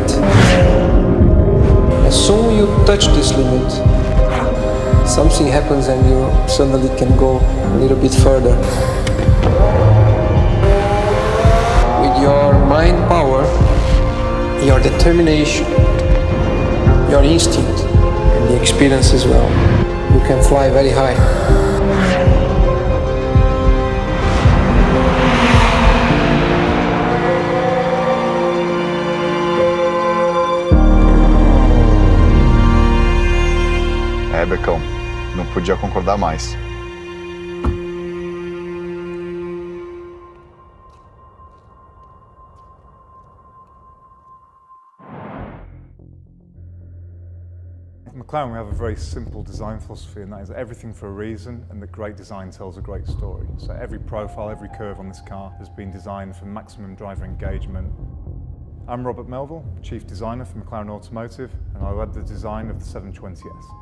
limit. As soon as you touch this limit, something happens and you suddenly can go a little bit further. With your mind power, your determination, your instinct, and the experience as well, you can fly very high. Becão, não podia concordar mais. At McLaren, we have a very simple design philosophy, and that is everything for a reason, and that great design tells a great story. So every profile, every curve on this car has been designed for maximum driver engagement. I'm Robert Melville, Chief Designer for McLaren Automotive, and I led the design of the 720S.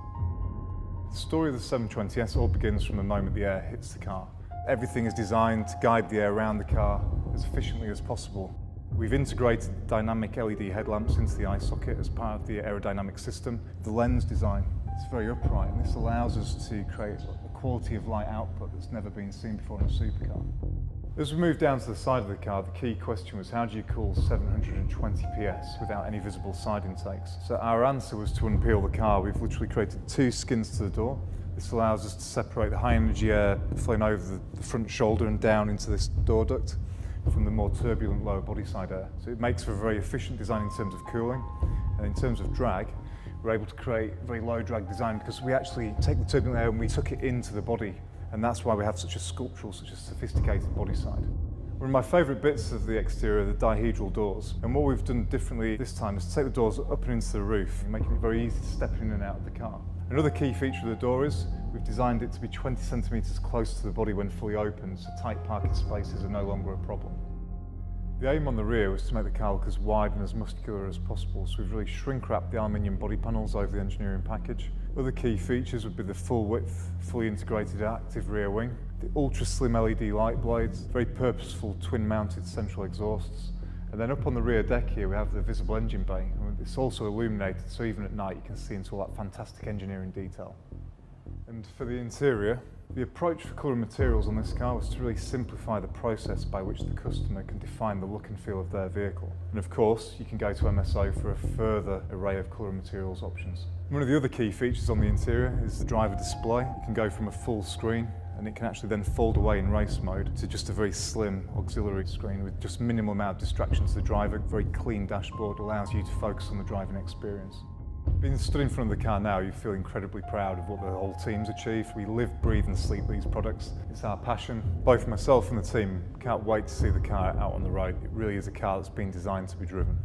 The story of the 720S all begins from the moment the air hits the car. Everything is designed to guide the air around the car as efficiently as possible. We've integrated dynamic LED headlamps into the eye socket as part of the aerodynamic system. The lens design is very upright, and this allows us to create a quality of light output that's never been seen before in a supercar. As we moved down to the side of the car, the key question was, how do you cool 720 PS without any visible side intakes? So our answer was to unpeel the car. We've literally created two skins to the door. This allows us to separate the high energy air flowing over the front shoulder and down into this door duct from the more turbulent lower body side air. So it makes for a very efficient design in terms of cooling, and in terms of drag, we're able to create a very low drag design because we actually take the turbulent air and we tuck it into the body. And that's why we have such a sculptural, such a sophisticated body side. One of my favourite bits of the exterior are the dihedral doors. And what we've done differently this time is to take the doors up and into the roof, making it very easy to step in and out of the car. Another key feature of the door is we've designed it to be 20 centimetres close to the body when fully open, so tight parking spaces are no longer a problem. The aim on the rear was to make the car look as wide and as muscular as possible, so we've really shrink-wrapped the aluminium body panels over the engineering package. Other key features would be the full-width, fully integrated active rear wing, the ultra-slim LED light blades, very purposeful twin-mounted central exhausts, and then up on the rear deck here we have the visible engine bay. It's also illuminated, so even at night you can see into all that fantastic engineering detail. And for the interior, the approach for colour and materials on this car was to really simplify the process by which the customer can define the look and feel of their vehicle. And of course, you can go to MSO for a further array of colour and materials options. One of the other key features on the interior is the driver display. It can go from a full screen, and it can actually then fold away in race mode to just a very slim auxiliary screen with just minimal amount of distraction to the driver. Very clean dashboard allows you to focus on the driving experience. Being stood in front of the car now, you feel incredibly proud of what the whole team's achieved. We live, breathe and sleep these products. It's our passion. Both myself and the team can't wait to see the car out on the road. It really is a car that's been designed to be driven.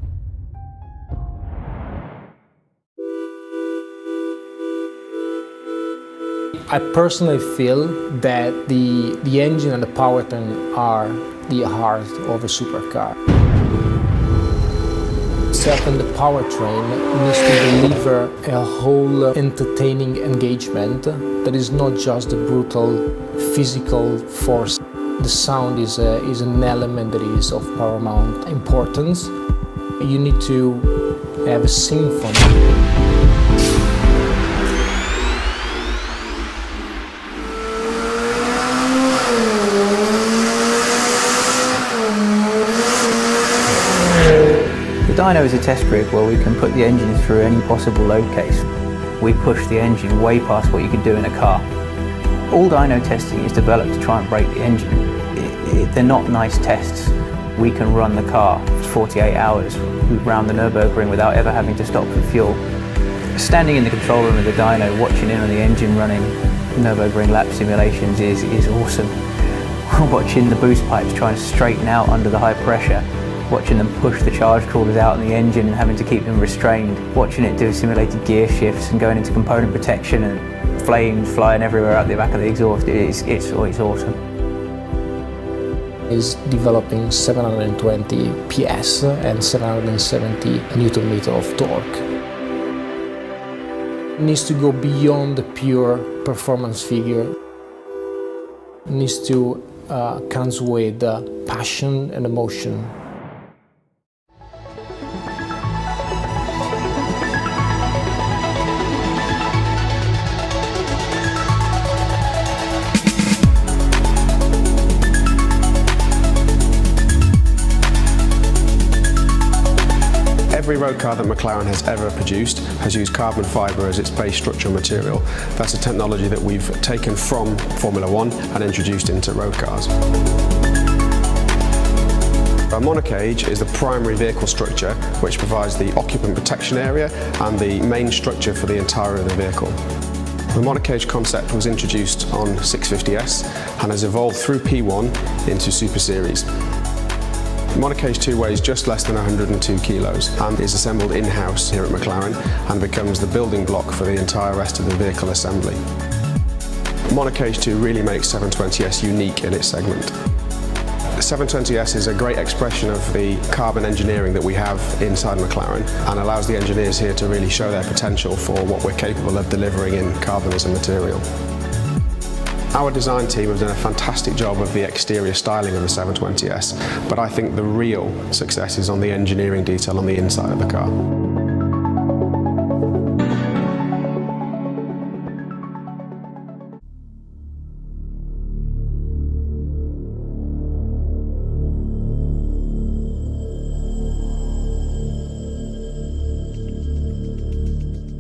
I personally feel that the engine and the powertrain are the heart of a supercar. Second, the powertrain needs to deliver a whole entertaining engagement that is not just the brutal physical force. The sound is an element that is of paramount importance. You need to have a symphony. The dyno is a test rig where we can put the engine through any possible load case. We push the engine way past what you can do in a car. All dyno testing is developed to try and break the engine. They're not nice tests. We can run the car for 48 hours round the Nürburgring without ever having to stop for fuel. Standing in the control room of the dyno, watching in on the engine running Nürburgring lap simulations is awesome. Watching the boost pipes trying to straighten out under the high pressure, watching them push the charge coolers out in the engine and having to keep them restrained, watching it do simulated gear shifts and going into component protection and flames flying everywhere out the back of the exhaust, it's awesome. Is developing 720 PS and 770 Nm of torque. It needs to go beyond the pure performance figure. It needs to comes with passion and emotion. Every road car that McLaren has ever produced has used carbon fibre as its base structural material. That's a technology that we've taken from Formula One and introduced into road cars. A monocage is the primary vehicle structure which provides the occupant protection area and the main structure for the interior of the vehicle. The monocage concept was introduced on 650S and has evolved through P1 into Super Series. Monocage 2 weighs just less than 102 kilos and is assembled in-house here at McLaren and becomes the building block for the entire rest of the vehicle assembly. Monocage 2 really makes 720S unique in its segment. 720S is a great expression of the carbon engineering that we have inside McLaren and allows the engineers here to really show their potential for what we're capable of delivering in carbon as a material. Our design team have done a fantastic job of the exterior styling of the 720S, but I think the real success is on the engineering detail on the inside of the car.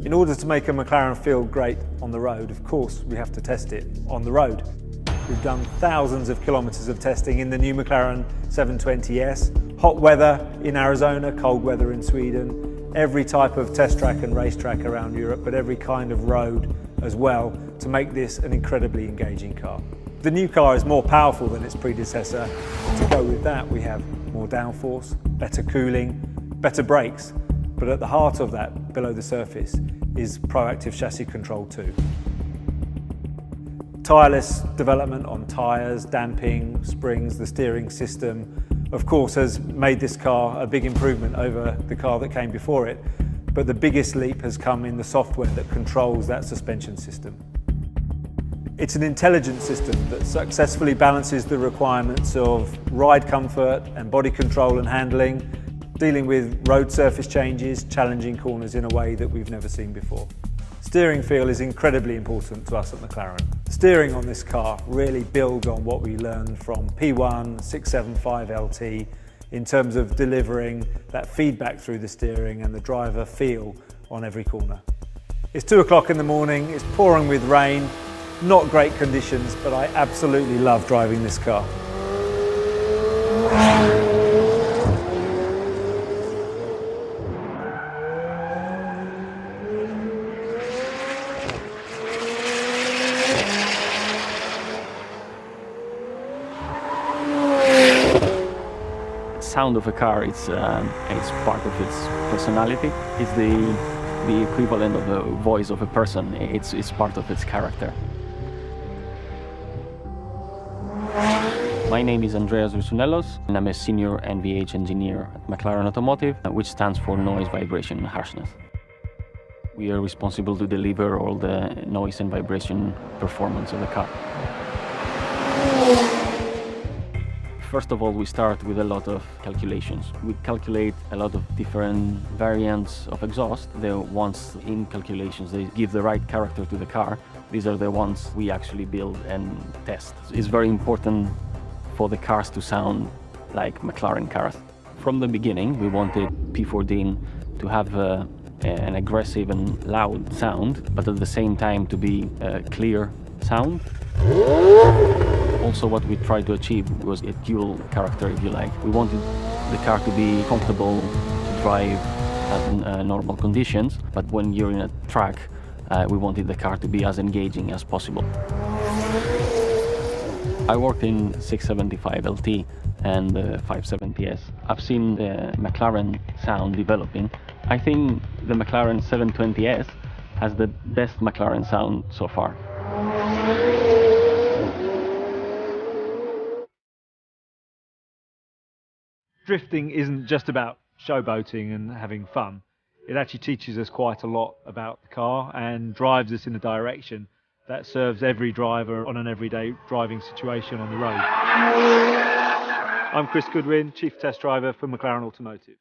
In order to make a McLaren feel great on the road, of course, we have to test it on the road. We've done thousands of kilometres of testing in the new McLaren 720S, hot weather in Arizona, cold weather in Sweden, every type of test track and racetrack around Europe, but every kind of road as well, to make this an incredibly engaging car. The new car is more powerful than its predecessor. To go with that, we have more downforce, better cooling, better brakes, but at the heart of that, below the surface, is proactive chassis control too. Tireless development on tyres, damping, springs, the steering system, of course, has made this car a big improvement over the car that came before it, but the biggest leap has come in the software that controls that suspension system. It's an intelligent system that successfully balances the requirements of ride comfort and body control and handling, dealing with road surface changes, challenging corners in a way that we've never seen before. Steering feel is incredibly important to us at McLaren. Steering on this car really builds on what we learned from P1, 675LT in terms of delivering that feedback through the steering and the driver feel on every corner. It's 2 o'clock in the morning, it's pouring with rain, not great conditions, but I absolutely love driving this car. Sound of a car it's part of its personality. It's the equivalent of the voice of a person. It's part of its character. My name is Andreas Rusunelos and I'm a senior NVH engineer at McLaren Automotive, which stands for Noise, Vibration and Harshness. We are responsible to deliver all the noise and vibration performance of the car. First of all, we start with a lot of calculations. We calculate a lot of different variants of exhaust. The ones in calculations, they give the right character to the car. These are the ones we actually build and test. It's very important for the cars to sound like McLaren cars. From the beginning, we wanted P14 to have an aggressive and loud sound, but at the same time to be a clear sound. Also, what we tried to achieve was a dual character, if you like. We wanted the car to be comfortable to drive at normal conditions, but when you're in a track, we wanted the car to be as engaging as possible. I worked in 675LT and 570S. I've seen the McLaren sound developing. I think the McLaren 720S has the best McLaren sound so far. Drifting isn't just about showboating and having fun. It actually teaches us quite a lot about the car and drives us in a direction that serves every driver on an everyday driving situation on the road. I'm Chris Goodwin, Chief Test Driver for McLaren Automotive.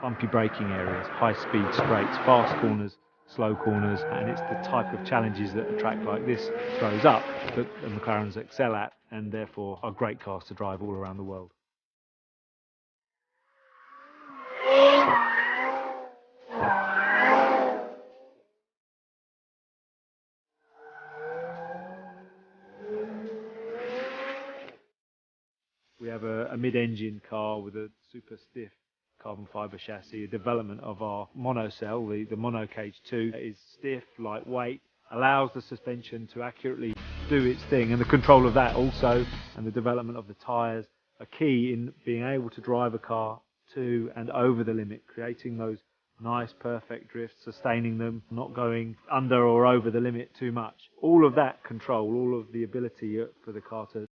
Bumpy braking areas, high-speed straights, fast corners, slow corners, and it's the type of challenges that a track like this throws up that the McLarens excel at, and therefore are great cars to drive all around the world. We have a mid-engine car with a super stiff carbon fibre chassis, a development of our monocell, the monocage 2, is stiff, lightweight, allows the suspension to accurately do its thing, and the control of that also, and the development of the tyres are key in being able to drive a car to and over the limit, creating those nice perfect drifts, sustaining them, not going under or over the limit too much. All of that control, all of the ability for the car to